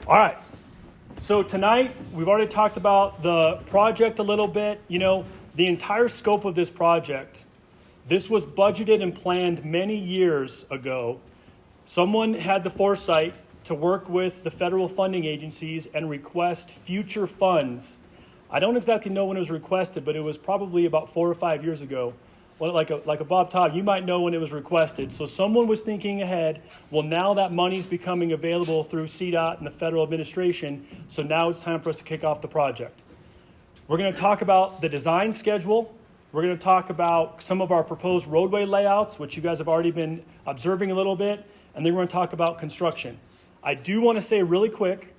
All right. So tonight, we've already talked about the project a little bit. You know, the entire scope of this project, this was budgeted and planned many years ago. Someone had the foresight to work with the federal funding agencies and request future funds. I don't exactly know when it was requested, but it was probably about 4 or 5 years ago. Well, like a Bob Todd, you might know when it was requested. So someone was thinking ahead. Well, now that money's becoming available through CDOT and the federal administration, so now it's time for us to kick off the project. We're going to talk about the design schedule. We're going to talk about some of our proposed roadway layouts, which you guys have already been observing a little bit, and then we're going to talk about construction. I do want to say really quick,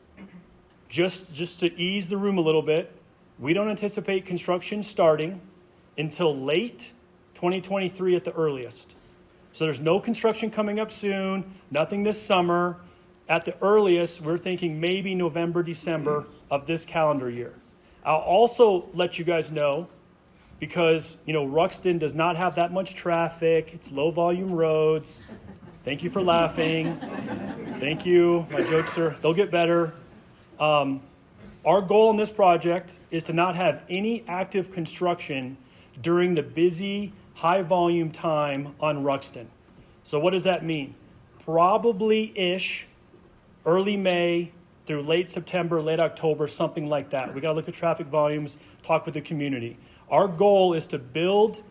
just to ease the room a little bit, we don't anticipate construction starting until late 2023 at the earliest. So there's no construction coming up soon, nothing this summer. At the earliest, we're thinking maybe November, December of this calendar year. I'll also let you guys know, because Ruxton does not have that much traffic. It's low volume roads. Thank you for laughing. Thank you. My jokes they'll get better. Our goal in this project is to not have any active construction during the busy, high volume time on Ruxton. So what does that mean? Probably-ish early May through late September, late October, something like that. We got to look at traffic volumes, talk with the community. Our goal is to build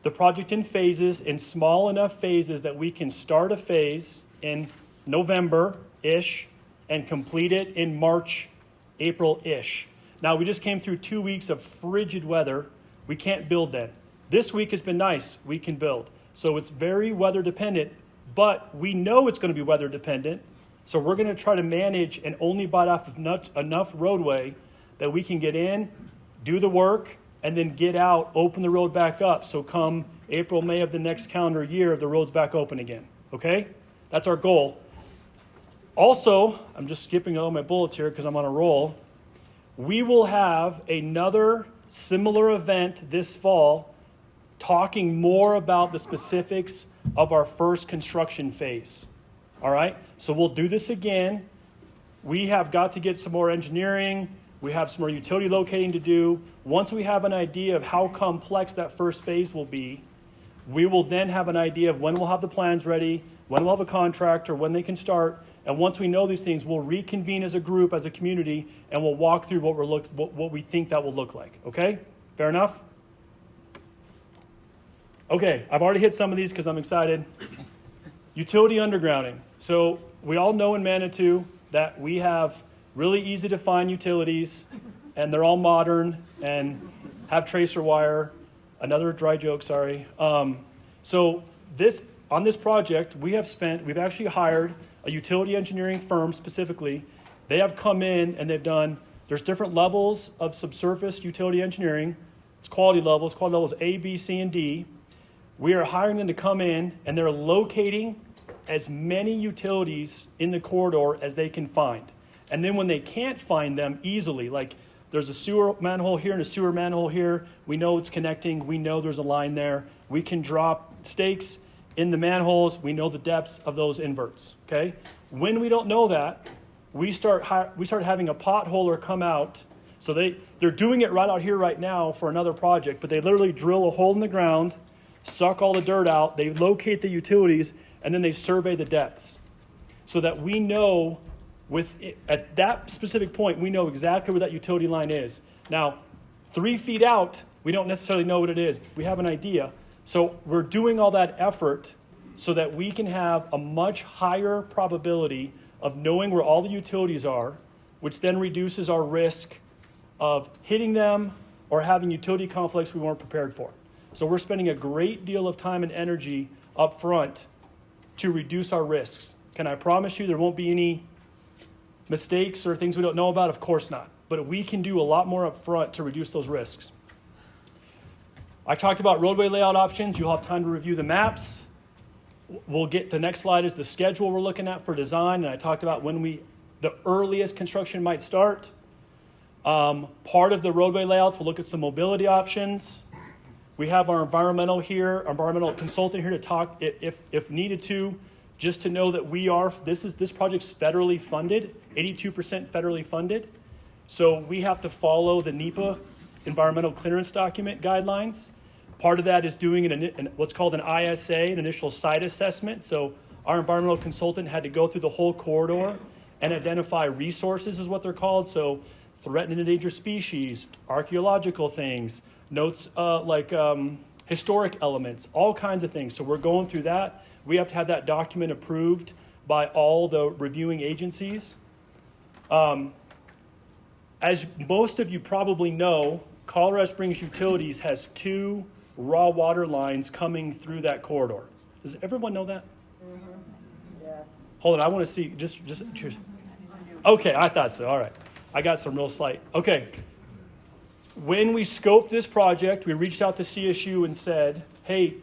the project in phases, in small enough phases that we can start a phase in November-ish and complete it in March, April-ish. Now, we just came through 2 weeks of frigid weather. We can't build then. This week has been nice. We can build. So it's very weather dependent, but we know it's going to be weather dependent. So we're going to try to manage and only bite off enough roadway that we can get in, do the work, and then get out, open the road back up. So come April, May of the next calendar year, the road's back open again. Okay? That's our goal. Also, I'm just skipping all my bullets here because I'm on a roll. We will have another similar event this fall talking more about the specifics of our first construction phase. All right? So we'll do this again. We have got to get some more engineering. We have some more utility locating to do. Once we have an idea of how complex that first phase will be, we will then have an idea of when we'll have the plans ready, when we'll have a contractor, when they can start. And once we know these things, we'll reconvene as a group, as a community, and we'll walk through what we think that will look like. Okay? Fair enough? Okay, I've already hit some of these because I'm excited. Utility undergrounding. So we all know in Manitou that we have really easy to find utilities, and they're all modern and have tracer wire. Another dry joke, sorry. So on this project, we've actually hired a utility engineering firm specifically. They have come in and there's different levels of subsurface utility engineering. It's quality levels A, B, C, and D. We are hiring them to come in, and they're locating as many utilities in the corridor as they can find. And then when they can't find them easily, like there's a sewer manhole here and a sewer manhole here, we know it's connecting, we know there's a line there, we can drop stakes in the manholes, we know the depths of those inverts, okay? When we don't know that, we start having a potholer come out. So they're doing it right out here right now for another project, but they literally drill a hole in the ground, suck all the dirt out, they locate the utilities, and then they survey the depths so that we know at that specific point, we know exactly where that utility line is. Now, 3 feet out, we don't necessarily know what it is. We have an idea. So we're doing all that effort so that we can have a much higher probability of knowing where all the utilities are, which then reduces our risk of hitting them or having utility conflicts we weren't prepared for. So we're spending a great deal of time and energy up front to reduce our risks. Can I promise you there won't be any mistakes or things we don't know about? Of course not. But we can do a lot more up front to reduce those risks. I talked about roadway layout options. You'll have time to review the maps. The next slide is the schedule we're looking at for design, and I talked about the earliest construction might start. Part of the roadway layouts, we'll look at some mobility options. We have our environmental consultant here to talk, if needed to, just to know that this project's federally funded, 82% federally funded. So we have to follow the NEPA environmental clearance document guidelines. Part of that is doing what's called an ISA, an initial site assessment. So our environmental consultant had to go through the whole corridor and identify resources, is what they're called. So threatened and endangered species, archaeological things, notes historic elements, all kinds of things. So we're going through that. We have to have that document approved by all the reviewing agencies. As most of you probably know, Colorado Springs Utilities has 2 raw water lines coming through that corridor. Does everyone know that? Mm-hmm. Yes. Hold on, I want to see, just cheers. Okay, I thought so, all right. I got some real slight. Okay. When we scoped this project, we reached out to CSU and said, hey,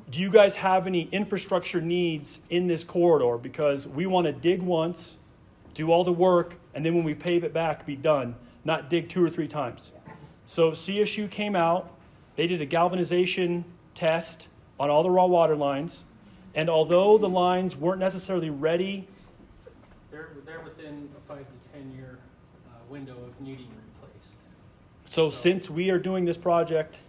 do you guys have any infrastructure needs in this corridor? Because we want to dig once, do all the work, and then when we pave it back, be done, not dig 2 or 3 times. So CSU came out, they did a galvanization test on all the raw water lines, and although the lines weren't necessarily ready, they're within a 5 to 10 year window of needing replaced. So since we are doing this project,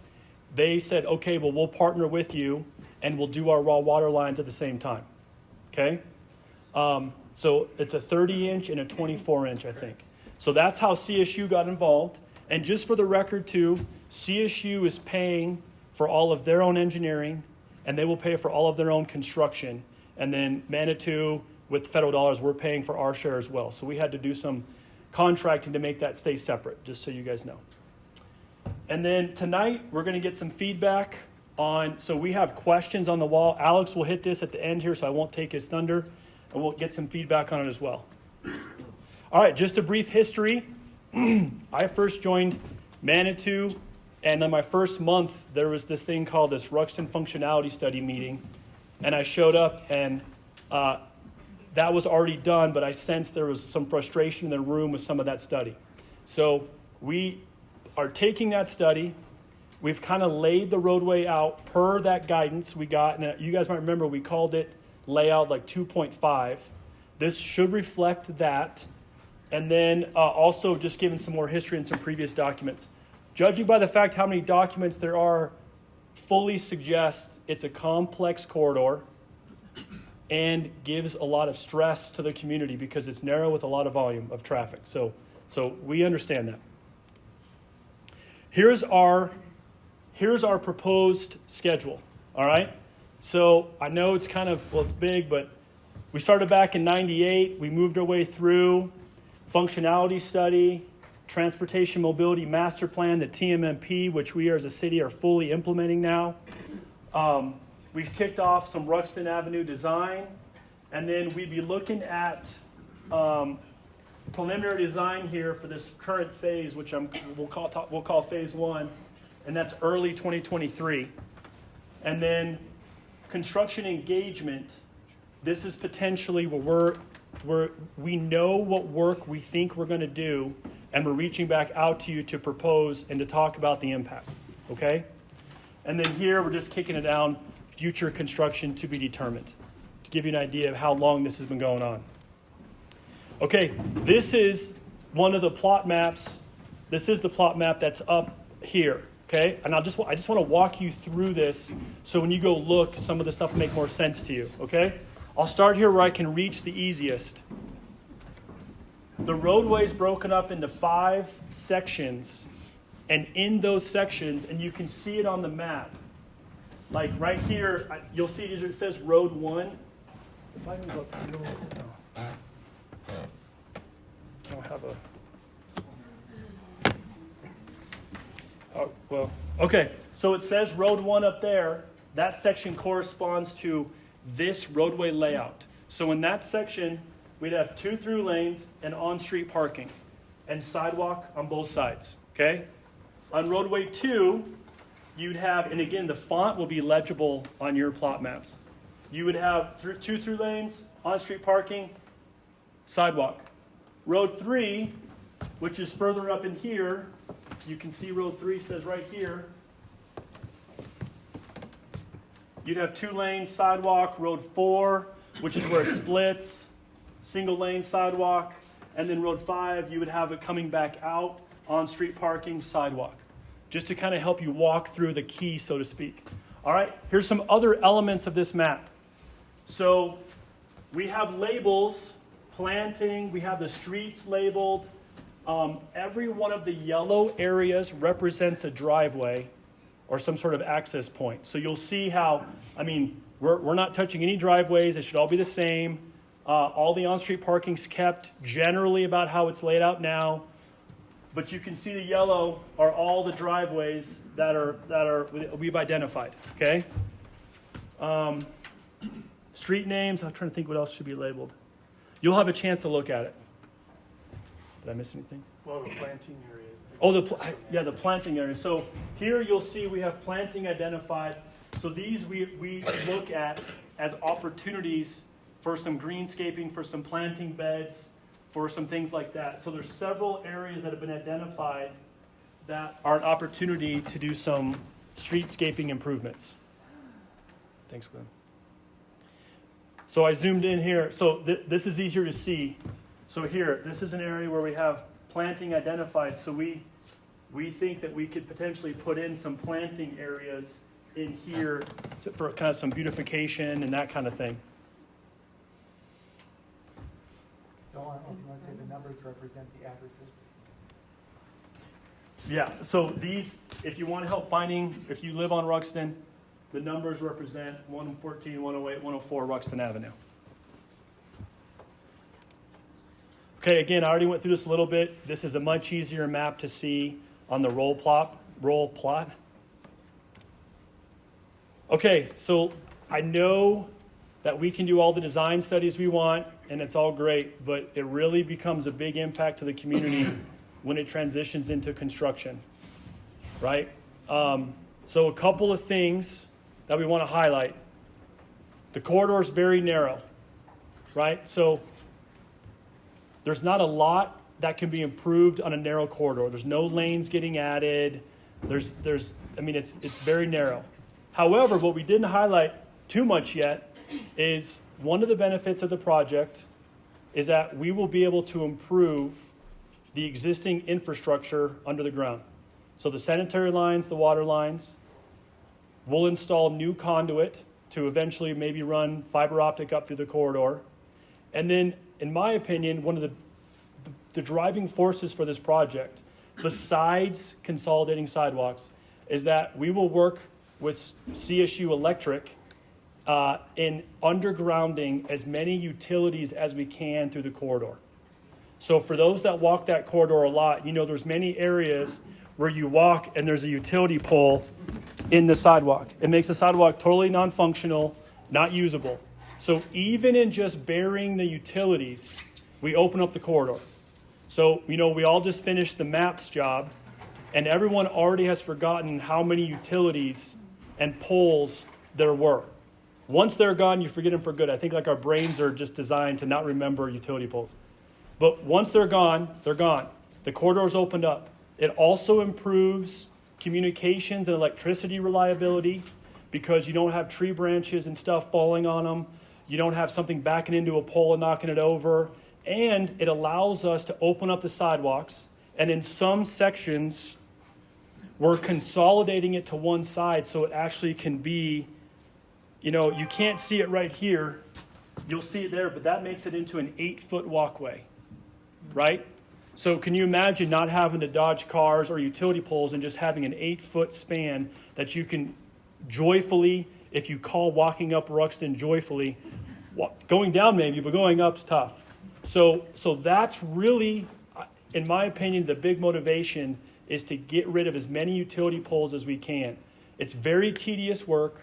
they said, okay, well, we'll partner with you and we'll do our raw water lines at the same time. Okay? So it's a 30-inch and a 24-inch, I think. So that's how CSU got involved. And just for the record, too, CSU is paying for all of their own engineering, and they will pay for all of their own construction. And then Manitou, with federal dollars, we're paying for our share as well. So we had to do some contracting to make that stay separate, just so you guys know. And then tonight, we're going to get some feedback on, so we have questions on the wall. Alex will hit this at the end here, so I won't take his thunder, and we'll get some feedback on it as well. All right, just a brief history. I first joined Manitou, and in my first month, there was this thing called this Ruxton functionality study meeting, and I showed up, and that was already done, but I sensed there was some frustration in the room with some of that study. So we are taking that study. We've kind of laid the roadway out per that guidance we got. And you guys might remember we called it layout like 2.5. This should reflect that. And then also just giving some more history in some previous documents. Judging by the fact how many documents there are, fully suggests it's a complex corridor and gives a lot of stress to the community because it's narrow with a lot of volume of traffic. So we understand that. Here's our proposed schedule, all right? So I know it's kind of, well, it's big, but we started back in 98. We moved our way through functionality study, transportation mobility master plan, the TMMP, which we as a city are fully implementing now. We've kicked off some Ruxton Avenue design, and then we'd be looking at preliminary design here for this current phase, which we'll call phase 1, and that's early 2023. And then construction engagement. This is potentially where we know what work we think we're going to do, and we're reaching back out to you to propose and to talk about the impacts. Okay? And then here we're just kicking it down. Future construction to be determined, to give you an idea of how long this has been going on. Okay, this is one of the plot maps. This is the plot map that's up here, okay? And I just want to walk you through this so when you go look, some of the stuff will make more sense to you, okay? I'll start here where I can reach the easiest. The roadway is broken up into 5 sections, and in those sections, and you can see it on the map, like right here, you'll see it says Road 1. If I can go up here, I don't have a... Oh, well, okay. So it says Road 1 up there. That section corresponds to this roadway layout. So in that section, we'd have 2 through lanes and on-street parking and sidewalk on both sides, okay? On roadway 2, you'd have, and again, the font will be legible on your plot maps. You would have 2 through lanes, on-street parking, sidewalk. Road 3, which is further up in here, you can see Road 3 says right here. You'd have 2 lanes, sidewalk. Road 4 which is where it splits, single lane sidewalk, and then Road 5, you would have it coming back out on street parking sidewalk, just to kind of help you walk through the key, so to speak. All right, here's some other elements of this map. So we have labels, planting, we have the streets labeled. Every one of the yellow areas represents a driveway or some sort of access point. So you'll see how, we're not touching any driveways. They should all be the same. All the on-street parking's kept generally about how it's laid out now. But you can see the yellow are all the driveways that we've identified, okay? Street names, I'm trying to think what else should be labeled. You'll have a chance to look at it. Did I miss anything? Well, the planting area. Oh, the planting area. So here you'll see we have planting identified. So these we look at as opportunities for some greenscaping, for some planting beds, for some things like that. So there's several areas that have been identified that are an opportunity to do some streetscaping improvements. Thanks, Glenn. So I zoomed in here. So this is easier to see. So here, this is an area where we have planting identified. So we think that we could potentially put in some planting areas in here for kind of some beautification and that kind of thing. Don't know if you want to say the numbers represent the addresses. Yeah, so these, if you want to help finding, if you live on Ruxton, the numbers represent 114, 108, 104 Ruxton Avenue. Okay, again, I already went through this a little bit. This is a much easier map to see on the roll plot. Okay, so I know that we can do all the design studies we want, and it's all great, but it really becomes a big impact to the community when it transitions into construction, right? So a couple of things that we want to highlight. The corridor is very narrow, right? So there's not a lot that can be improved on a narrow corridor. There's no lanes getting added. It's very narrow. However, what we didn't highlight too much yet is one of the benefits of the project is that we will be able to improve the existing infrastructure under the ground. So the sanitary lines, the water lines, we'll install new conduit to eventually maybe run fiber optic up through the corridor. And then, in my opinion, one of the driving forces for this project, besides consolidating sidewalks, is that we will work with CSU Electric in undergrounding as many utilities as we can through the corridor. So for those that walk that corridor a lot, there's many areas where you walk and there's a utility pole in the sidewalk. It makes the sidewalk totally non-functional, not usable. So even in just burying the utilities, we open up the corridor. So, we all just finished the maps job, and everyone already has forgotten how many utilities and poles there were. Once they're gone, you forget them for good. I think our brains are just designed to not remember utility poles. But once they're gone, they're gone. The corridor's opened up. It also improves communications and electricity reliability because you don't have tree branches and stuff falling on them. You don't have something backing into a pole and knocking it over. And it allows us to open up the sidewalks. And in some sections, we're consolidating it to one side so it actually can be, you can't see it right here. You'll see it there, but that makes it into an 8-foot walkway, right? So can you imagine not having to dodge cars or utility poles and just having an 8-foot span that you can joyfully, if you call walking up Ruxton joyfully, going down maybe, but going up's tough. So that's really, in my opinion, the big motivation is to get rid of as many utility poles as we can. It's very tedious work.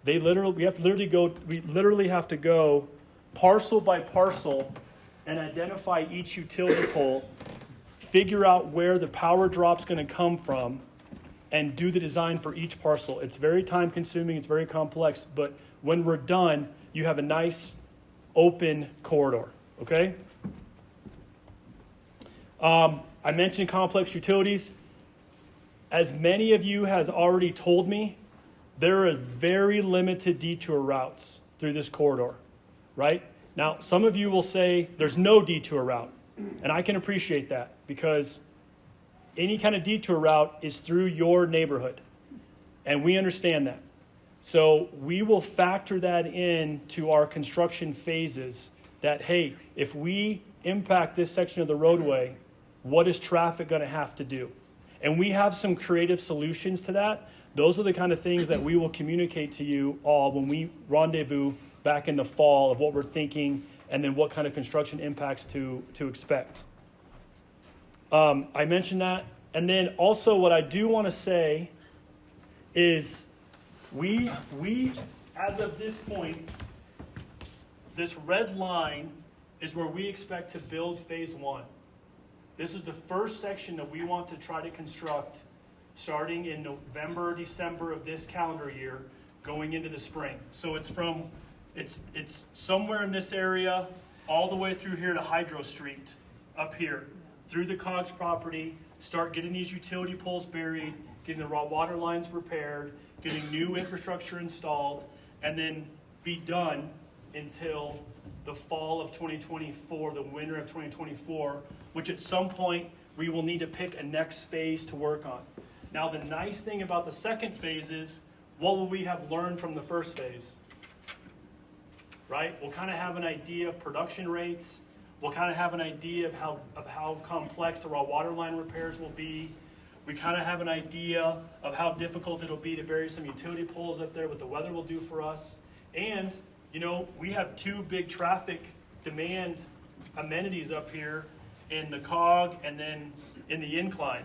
We literally have to go parcel by parcel and identify each utility pole, figure out where the power drop's going to come from, and do the design for each parcel. It's very time consuming, it's very complex, but when we're done, you have a nice open corridor, okay? I mentioned complex utilities. As many of you has already told me, there are very limited detour routes through this corridor. right? Now, some of you will say there's no detour route, and I can appreciate that because any kind of detour route is through your neighborhood, and we understand that. So we will factor that in to our construction phases that, hey, if we impact this section of the roadway, what is traffic going to have to do? And we have some creative solutions to that. Those are the kind of things that we will communicate to you all when we rendezvous back in the fall of what we're thinking and then what kind of construction impacts to expect. I mentioned that. And then also what I do want to say is we, as of this point, this red line is where we expect to build phase one. This is the first section that we want to try to construct starting in November, December of this calendar year, going into the spring. So it's somewhere in this area, all the way through here to Hydro Street, up here, through the Cogs property, start getting these utility poles buried, getting the raw water lines repaired, getting new infrastructure installed, and then be done until the fall of 2024, the winter of 2024, which at some point we will need to pick a next phase to work on. Now, the nice thing about the second phase is, what will we have learned from the first phase? Right? We'll kind of have an idea of production rates. We'll kind of have an idea of how complex the raw water line repairs will be. We kind of have an idea of how difficult it'll be to bury some utility poles up there, what the weather will do for us. And, you know, we have two big traffic demand amenities up here in the COG and then in the incline.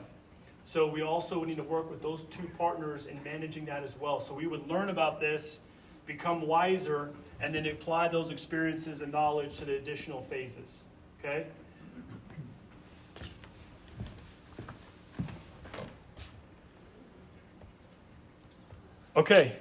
So we also need to work with those two partners in managing that as well. So we would learn about this, become wiser, and then apply those experiences and knowledge to the additional phases. Okay? Okay,